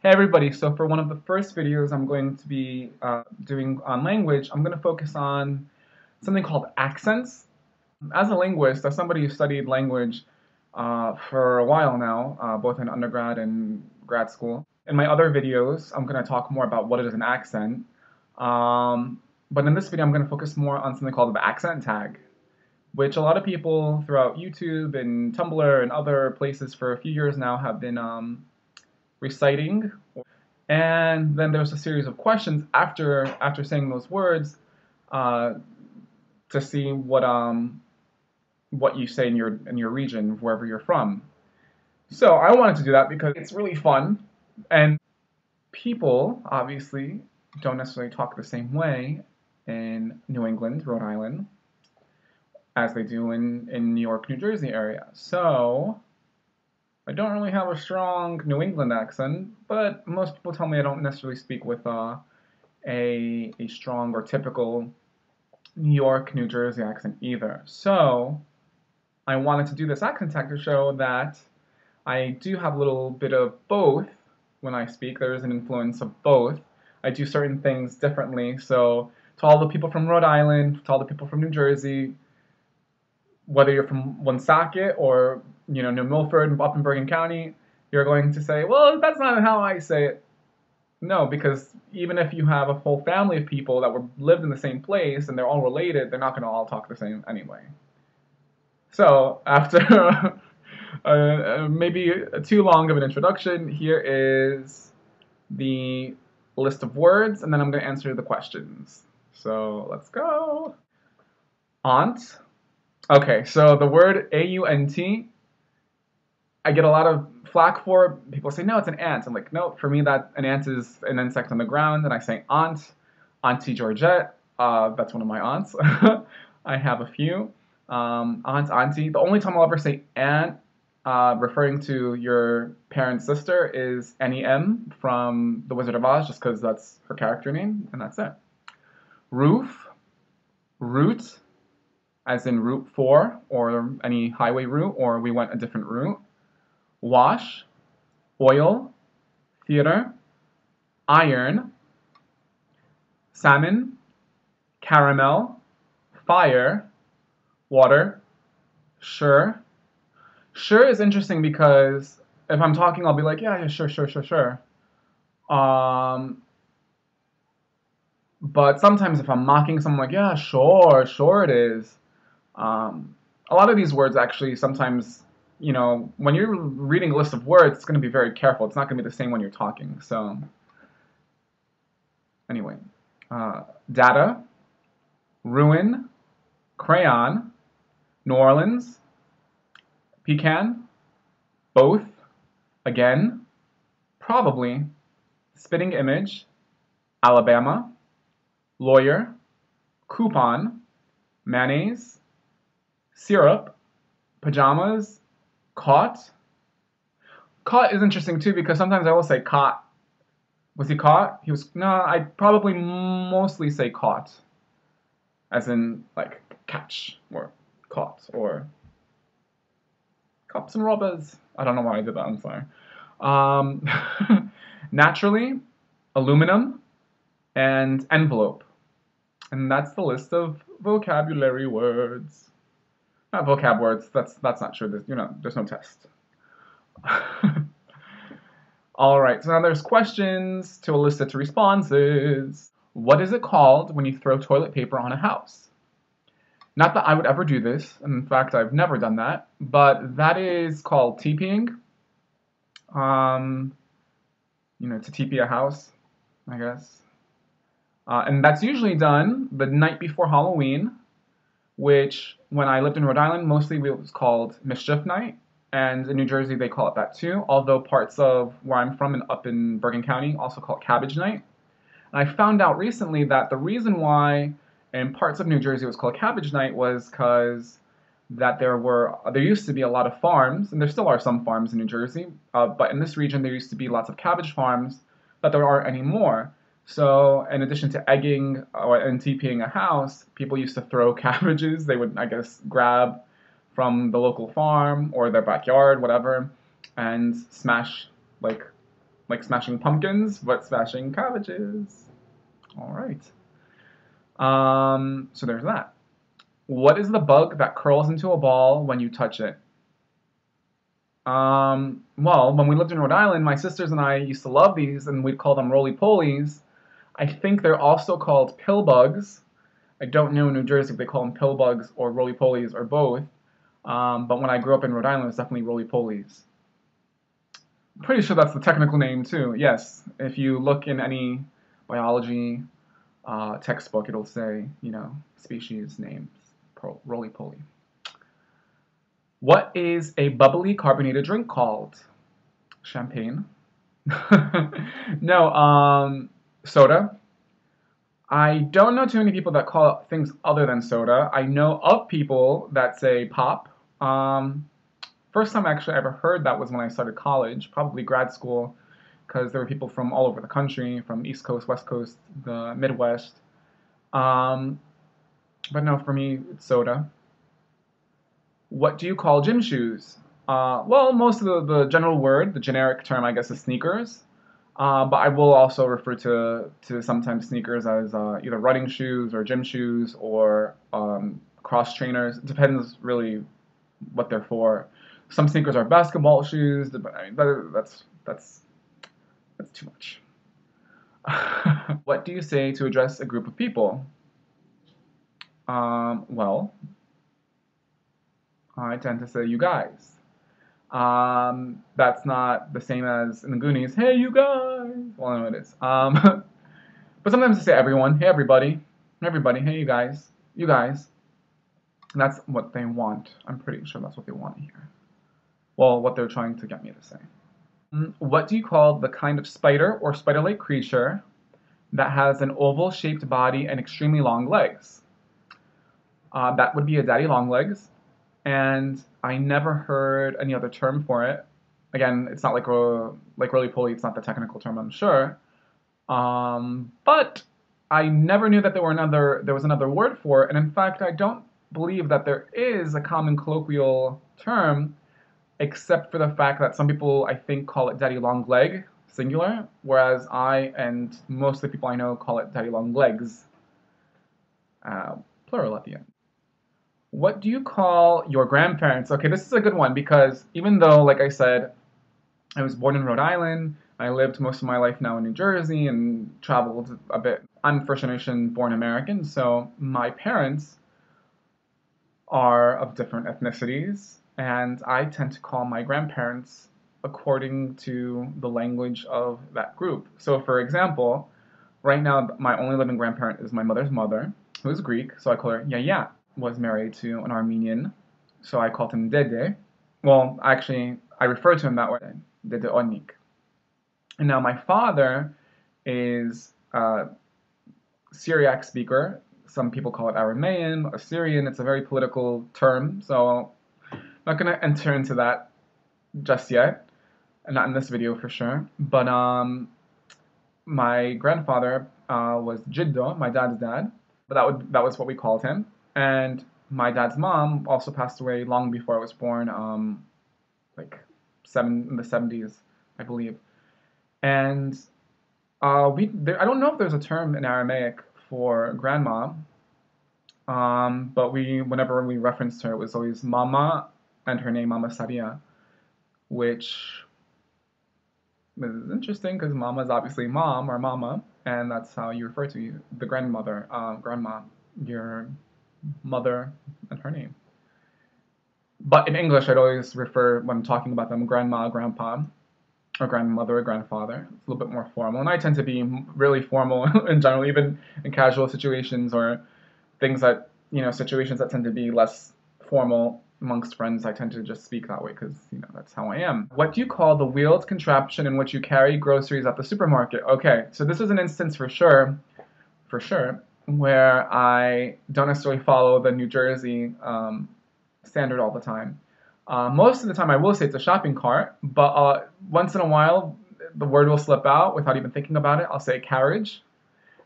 Hey everybody, so for one of the first videos I'm going to be doing on language, I'm going to focus on something called accents. As a linguist, as somebody who studied language for a while now, both in undergrad and grad school, in my other videos I'm going to talk more about what is an accent. But in this video I'm going to focus more on something called the accent tag, which a lot of people throughout YouTube and Tumblr and other places for a few years now have been reciting. And then there's a series of questions after saying those words uh, to see what you say in your region, wherever you're from. So I wanted to do that because it's really fun, and people obviously don't necessarily talk the same way in New England, Rhode Island, as they do in New York, New Jersey area. So I don't really have a strong New England accent, but most people tell me I don't necessarily speak with a strong or typical New York, New Jersey accent either. So I wanted to do this accent tag to show that I do have a little bit of both when I speak. There is an influence of both. I do certain things differently. So to all the people from Rhode Island, to all the people from New Jersey, whether you're from Woonsocket or New Milford up in Bergen County, you're going to say, well, that's not how I say it. No, because even if you have a whole family of people that lived in the same place and they're all related, they're not going to all talk the same anyway. So after maybe too long of an introduction, here is the list of words, and then I'm going to answer the questions. So let's go. Aunt. Okay, so the word A-U-N-T, I get a lot of flack for. People say, no, it's an ant. I'm like, no, for me, that an ant is an insect on the ground, and I say aunt, Auntie Georgette. That's one of my aunts. I have a few. Aunt, auntie. The only time I'll ever say aunt, referring to your parent's sister, is Annie M from The Wizard of Oz, just because that's her character name, and that's it. Roof, route, as in Route 4, or any highway route, or we went a different route. Wash, oil, theater, iron, salmon, caramel, fire, water, sure. Sure is interesting because if I'm talking, I'll be like, yeah, sure, sure, sure, sure. But sometimes if I'm mocking someone, like, yeah, sure, sure it is. A lot of these words actually sometimes, when you're reading a list of words, it's going to be very careful. It's not going to be the same when you're talking. So, anyway, data, ruin, crayon, New Orleans, pecan, both, again, probably, spitting image, Alabama, lawyer, coupon, mayonnaise, syrup, pajamas, caught. Caught is interesting too because sometimes I will say caught. Was he caught? He was. No, I probably mostly say caught, as in like catch or caught or cops and robbers. I don't know why I did that. I'm sorry. Naturally, aluminum, and envelope, and that's the list of vocabulary words. Not vocab words. That's not true. There's no test. All right, so now there's questions to elicit responses. What is it called when you throw toilet paper on a house? Not that I would ever do this. In fact, I've never done that. But that is called TPing. To TP a house, I guess. And that's usually done the night before Halloween, which when I lived in Rhode Island, mostly it was called Mischief Night. And in New Jersey, they call it that too, although parts of where I'm from and up in Bergen County also call it Cabbage Night. And I found out recently that the reason why in parts of New Jersey it was called Cabbage Night was because that there used to be a lot of farms, and there still are some farms in New Jersey, but in this region there used to be lots of cabbage farms, but there aren't anymore. So in addition to egging and TPing a house, people used to throw cabbages. They would, I guess, grab from the local farm or their backyard, whatever, and smash like like smashing pumpkins, but smashing cabbages. All right. So there's that. What is the bug that curls into a ball when you touch it? Well, when we lived in Rhode Island, my sisters and I used to love these, and we'd call them roly-polies. I think they're also called pill bugs. I don't know in New Jersey if they call them pill bugs or roly-polies or both. But when I grew up in Rhode Island, it was definitely roly-polies. I'm pretty sure that's the technical name too. Yes, if you look in any biology textbook, it'll say, species names, roly-poly. What is a bubbly carbonated drink called? Champagne. No, soda. I don't know too many people that call it things other than soda. I know of people that say pop. First time actually I ever heard that was when I started college, probably grad school, because there were people from all over the country, from East Coast, West Coast, the Midwest. But no, for me, it's soda. What do you call gym shoes? Well, most of the general word, the generic term, I guess, is sneakers. But I will also refer to sometimes sneakers as either running shoes or gym shoes or cross trainers. It depends really what they're for. Some sneakers are basketball shoes. I mean, that's too much. What do you say to address a group of people? Well, I tend to say you guys. That's not the same as in the Goonies. Hey, you guys. Well, I know it is. But sometimes I say everyone. Hey, everybody. Everybody. Hey, you guys. You guys. And that's what they want. I'm pretty sure that's what they want to hear. Well, what they're trying to get me to say. What do you call the kind of spider or spider-like creature that has an oval-shaped body and extremely long legs? That would be a daddy long legs. And I never heard any other term for it. Again, it's not like roly-poly, it's not the technical term, I'm sure. But I never knew that there was another word for it, and in fact, I don't believe that there is a common colloquial term, except for the fact that some people, I think, call it daddy long leg, singular, whereas I and most of the people I know call it daddy long legs, plural at the end. What do you call your grandparents? Okay, this is a good one because even though, like I said, I was born in Rhode Island, I lived most of my life now in New Jersey and traveled a bit. I'm first generation born American, so my parents are of different ethnicities, and I tend to call my grandparents according to the language of that group. So, for example, right now my only living grandparent is my mother's mother, who is Greek, so I call her Yaya. Was married to an Armenian, so I called him Dede. Well, actually, I refer to him that way, Dede Onik. And now my father is a Syriac speaker. Some people call it Aramean, Assyrian. It's a very political term, so I'm not going to enter into that just yet, and not in this video for sure. But my grandfather was Jiddo, my dad's dad, but that was what we called him. And my dad's mom also passed away long before I was born, like in the 70s, I believe. And I don't know if there's a term in Aramaic for grandma, but whenever we referenced her, it was always Mama and her name Mama Saria, which is interesting because Mama is obviously mom or mama, and that's how you refer to the grandmother, grandma, your mother and her name. But in English, I'd always refer, when talking about them, grandma, grandpa, or grandmother, or grandfather. It's a little bit more formal. And I tend to be really formal in general, even in casual situations or things that, situations that tend to be less formal amongst friends. I tend to just speak that way because, that's how I am. What do you call the wheeled contraption in which you carry groceries at the supermarket? Okay, so this is an instance for sure, where I don't necessarily follow the New Jersey standard all the time. Most of the time I will say it's a shopping cart, but once in a while the word will slip out without even thinking about it. I'll say carriage,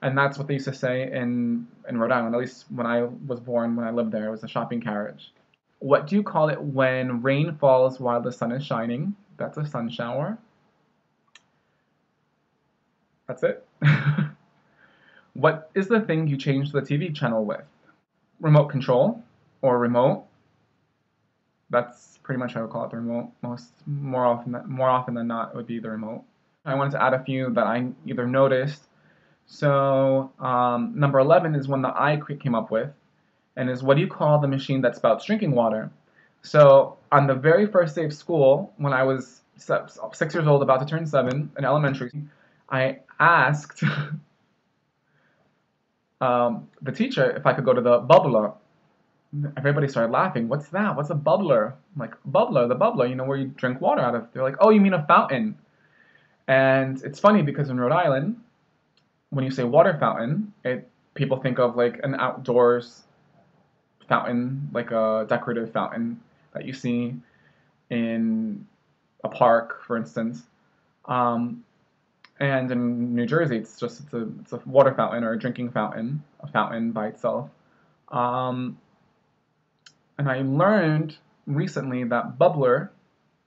and that's what they used to say in Rhode Island, at least when I was born, when I lived there, it was a shopping carriage. What do you call it when rain falls while the sun is shining? That's a sun shower. That's it. What is the thing you change the TV channel with? Remote control or remote. That's pretty much how I would call it, the remote. More often than not, it would be the remote. I wanted to add a few that I either noticed. So number 11 is one that I came up with, and is what do you call the machine that spouts drinking water? So on the very first day of school, when I was 6 years old, about to turn 7 in elementary, I asked the teacher if I could go to the bubbler. Everybody started laughing. What's that? What's a bubbler? I'm like, bubbler, the bubbler, you know, where you drink water out of. They're like, oh, you mean a fountain. And it's funny because in Rhode Island, when you say water fountain, people think of like an outdoors fountain, like a decorative fountain that you see in a park, for instance. And in New Jersey, it's a water fountain or a drinking fountain, a fountain by itself. And I learned recently that Bubbler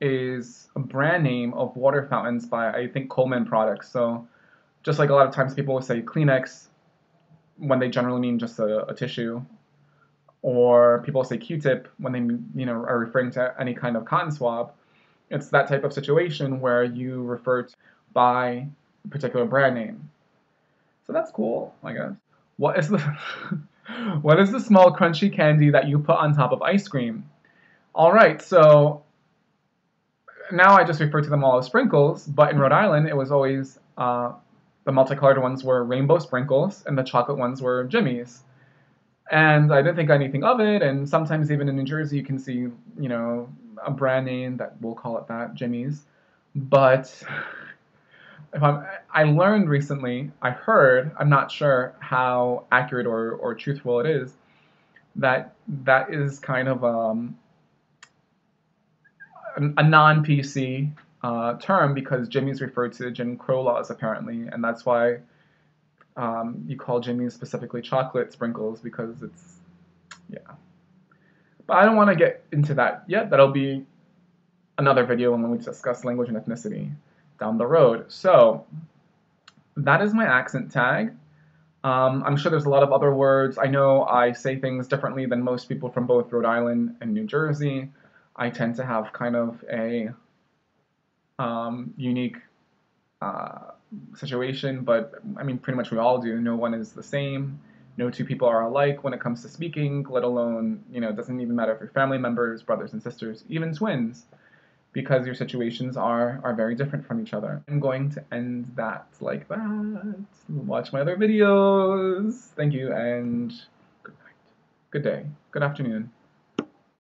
is a brand name of water fountains by, I think, Coleman products. So just like a lot of times people will say Kleenex when they generally mean just a tissue, or people say Q-tip when they are referring to any kind of cotton swab. It's that type of situation where you refer to by a particular brand name. So that's cool, I guess. What is the what is the small crunchy candy that you put on top of ice cream? All right, so now I just refer to them all as sprinkles, but in Rhode Island it was always the multicolored ones were rainbow sprinkles and the chocolate ones were Jimmy's. And I didn't think anything of it, and sometimes even in New Jersey you can see, a brand name that we'll call it that, Jimmy's. But I learned recently, I heard, I'm not sure how accurate or truthful it is, that is kind of a non-PC term because Jimmy's referred to Jim Crow laws apparently, and that's why you call Jimmy's specifically chocolate sprinkles because it's, yeah. But I don't want to get into that yet. That'll be another video when we discuss language and ethnicity down the road. So that is my accent tag. I'm sure there's a lot of other words. I know I say things differently than most people from both Rhode Island and New Jersey. I tend to have kind of a unique situation, but I mean, pretty much we all do. No one is the same. No two people are alike when it comes to speaking, let alone, it doesn't even matter if you're family members, brothers and sisters, even twins, because your situations are very different from each other. I'm going to end that like that. Watch my other videos. Thank you, and good night, good day, good afternoon.